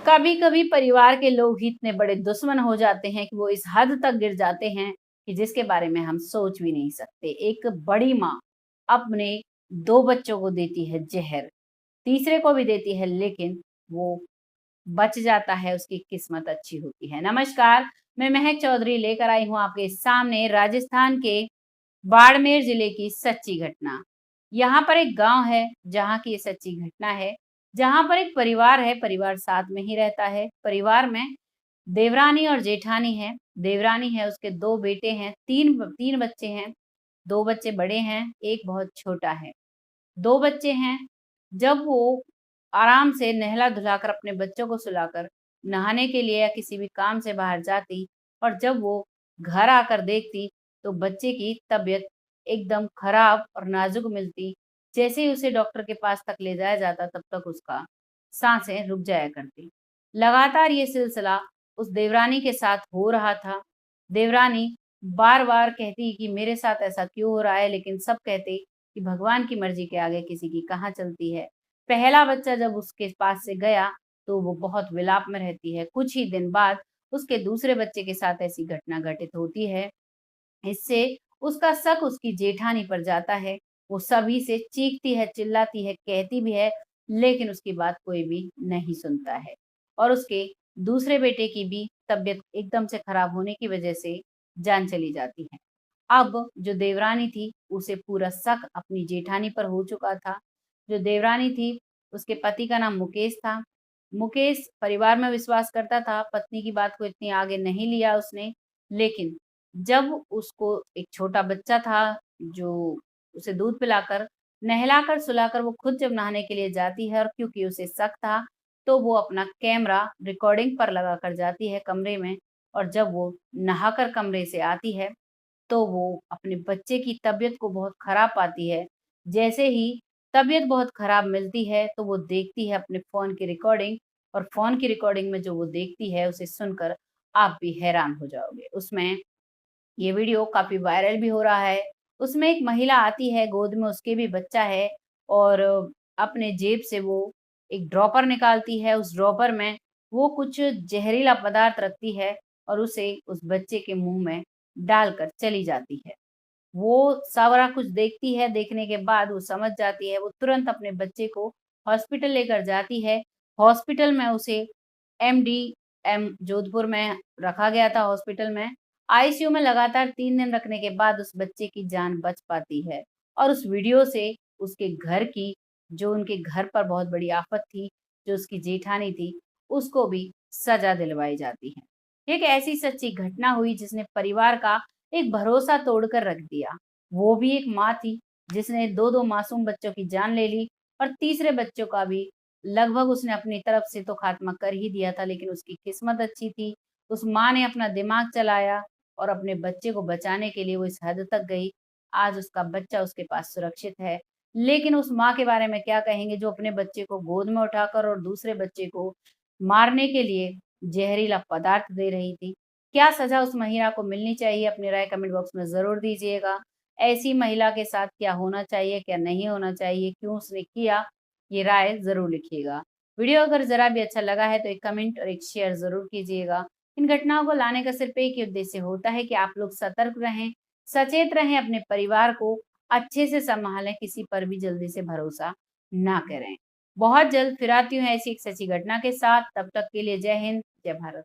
कभी कभी परिवार के लोग ही इतने बड़े दुश्मन हो जाते हैं कि वो इस हद तक गिर जाते हैं कि जिसके बारे में हम सोच भी नहीं सकते। एक बड़ी माँ अपने 2 बच्चों को देती है जहर, तीसरे को भी देती है, लेकिन वो बच जाता है, उसकी किस्मत अच्छी होती है। नमस्कार, मैं महक चौधरी लेकर आई हूँ आपके सामने राजस्थान के बाड़मेर जिले की सच्ची घटना। यहाँ पर एक गांव है जहाँ की ये सच्ची घटना है, जहाँ पर एक परिवार है, परिवार साथ में ही रहता है। परिवार में देवरानी और जेठानी है। देवरानी है, उसके 2 बेटे हैं, 3 बच्चे हैं। 2 बच्चे बड़े हैं, एक बहुत छोटा है। 2 बच्चे हैं। जब वो आराम से नहला-धुलाकर अपने बच्चों को सुलाकर नहाने के लिए या किसी भी काम से बाहर जाती और जब वो घर आकर देखती तो बच्चे की तबीयत एकदम खराब और नाजुक मिलती। जैसे ही उसे डॉक्टर के पास तक ले जाया जाता तब तक उसका साँसें रुक जाया करती। लगातार ये सिलसिला उस देवरानी के साथ हो रहा था। देवरानी बार-बार कहती कि मेरे साथ ऐसा क्यों हो रहा है? लेकिन सब कहते कि भगवान की मर्ज़ी के आगे किसी की कहाँ चलती है। पहला बच्चा जब उसके पास से गया, तो वो बहुत विलाप में रहती है। कुछ ही दिन बाद उसके दूसरे बच्चे के साथ ऐसी घटना घटित होती है। इससे उसका शक उसकी जेठानी पर जाता है। वो सभी से चीखती है, चिल्लाती है, कहती भी है, लेकिन उसकी बात कोई भी नहीं सुनता है। और उसके दूसरे बेटे की भी तबीयत एकदम से खराब होने की वजह से जान चली जाती है। अब जो देवरानी थी, उसे पूरा शक अपनी जेठानी पर हो चुका था। जो देवरानी थी, उसके पति का नाम मुकेश था। मुकेश परिवार में विश्वास करता था, पत्नी की बात को इतनी आगे नहीं लिया उसने, लेकिन जब उसको एक छोटा बच्चा था, जो उसे दूध पिलाकर, नहलाकर, सुलाकर वो खुद जब नहाने के लिए जाती है और क्योंकि उसे शक था, तो वो अपना कैमरा रिकॉर्डिंग पर लगाकर जाती है कमरे में और जब वो नहाकर कमरे से आती है, तो वो अपने बच्चे की तबीयत को बहुत खराब पाती है। जैसे ही तबीयत बहुत खराब मिलती है, तो वो देखती है अपने फ़ोन की रिकॉर्डिंग और फ़ोन की रिकॉर्डिंग में जो वो देखती है, उसे सुनकर आप भी हैरान हो जाओगे। उसमें ये वीडियो काफ़ी वायरल भी हो रहा है। उसमें एक महिला आती है, गोद में उसके भी बच्चा है और अपने जेब से वो एक ड्रॉपर निकालती है। उस ड्रॉपर में वो कुछ ज़हरीला पदार्थ रखती है और उसे उस बच्चे के मुँह में डालकर चली जाती है। वो सारा कुछ देखती है, देखने के बाद वो समझ जाती है, वो तुरंत अपने बच्चे को हॉस्पिटल लेकर जाती है। हॉस्पिटल में उसे एमडीएम जोधपुर में रखा गया था हॉस्पिटल में। आईसीयू में लगातार 3 दिन रखने के बाद उस बच्चे की जान बच पाती है और उस वीडियो से उसके घर की जो उनके घर पर बहुत बड़ी आफ़त थी, जो उसकी जेठानी थी, उसको भी सज़ा दिलवाई जाती है। एक ऐसी सच्ची घटना हुई जिसने परिवार का एक भरोसा तोड़कर रख दिया। वो भी एक माँ थी, जिसने 2-2 मासूम बच्चों की जान ले ली और तीसरे बच्चों का भी लगभग उसने अपनी तरफ से तो खात्मा कर ही दिया था, लेकिन उसकी किस्मत अच्छी थी। उस माँ ने अपना दिमाग चलाया और अपने बच्चे को बचाने के लिए वो इस हद तक गई। आज उसका बच्चा उसके पास सुरक्षित है। लेकिन उस माँ के बारे में क्या कहेंगे जो अपने बच्चे को गोद में उठाकर और दूसरे बच्चे को मारने के लिए ज़हरीला पदार्थ दे रही थी। क्या सज़ा उस महिला को मिलनी चाहिए? अपनी राय कमेंट बॉक्स में ज़रूर दीजिएगा। ऐसी महिला के साथ क्या होना चाहिए, क्या नहीं होना चाहिए, क्यों उसने किया? ये राय ज़रूर लिखिएगा। वीडियो अगर ज़रा भी अच्छा लगा है तो एक कमेंट और एक शेयर ज़रूर कीजिएगा। इन घटनाओं को लाने का सिर्फ़ एक ही उद्देश्य होता है कि आप लोग सतर्क रहें, सचेत रहें, अपने परिवार को अच्छे से सँभालें, किसी पर भी जल्दी से भरोसा ना करें। बहुत जल्द फिर आती हूँ ऐसी एक सच्ची घटना के साथ, तब तक के लिए जय हिंद, जय भारत।